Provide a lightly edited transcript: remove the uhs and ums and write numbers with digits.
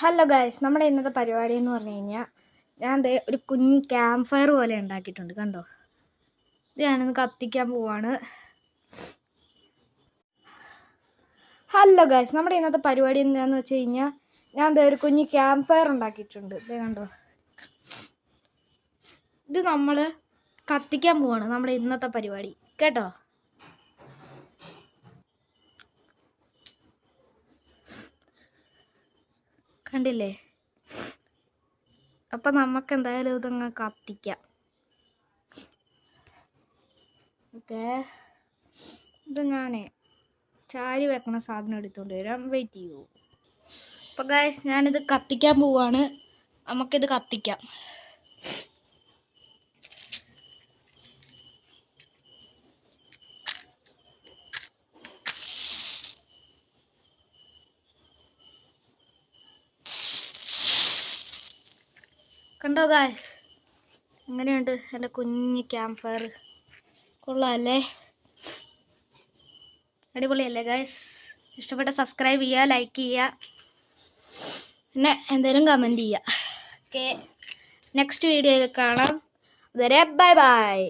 Hello guys, നമ്മുടെ ഇന്നത്തെ പരിപാടി എന്ന് പറഞ്ഞു കഴിഞ്ഞാൽ ഞാൻ ഒരു കുഞ്ഞ് ക്യാമ്പ് ഫയർ പോലെ ഉണ്ടാക്കിയിട്ടുണ്ട്. കണ്ടോ, ഇത് ഞാനൊന്ന് കത്തിക്കാൻ പോവാണ്. ഹലോ ഗൈസ്, നമ്മുടെ ഇന്നത്തെ പരിപാടി എന്താണെന്ന് വെച്ച് കഴിഞ്ഞാൽ ഞാൻ ഒരു കുഞ്ഞ് ക്യാമ്പ് ഫയർ ഉണ്ടാക്കിയിട്ടുണ്ട്. ഇത് കണ്ടോ, ഇത് നമ്മൾ കത്തിക്കാൻ പോവാണ്, നമ്മുടെ ഇന്നത്തെ പരിപാടി കേട്ടോ. കണ്ടില്ലേ? അപ്പം നമുക്ക് എന്തായാലും ഇതങ്ങ് കത്തിക്കാം. ഓക്കെ, ഇത് ഞാനേ ചാരി വെക്കണ സാധനം എടുത്തുകൊണ്ട് വരാം, വെയിറ്റ് ചെയ്യൂ. അപ്പം ഗൈസ്, ഞാനിത് കത്തിക്കാൻ പോവാണ്. നമുക്കിത് കത്തിക്കാം. കണ്ടോ ഗൈസ്, എങ്ങനെയുണ്ട് എൻ്റെ കുഞ്ഞ് ക്യാമ്പ് ഫയർ? കൊള്ളാമല്ലേ? അടിപൊളിയല്ലേ ഗൈസ്? ഇഷ്ടപ്പെട്ട സബ്സ്ക്രൈബ് ചെയ്യുക, ലൈക്ക് ചെയ്യുക, പിന്നെ എന്തെങ്കിലും കമൻറ്റ് ചെയ്യുക. ഓക്കെ, നെക്സ്റ്റ് വീഡിയോയിൽ കാണാം. അതുവരെ ബൈ ബൈ.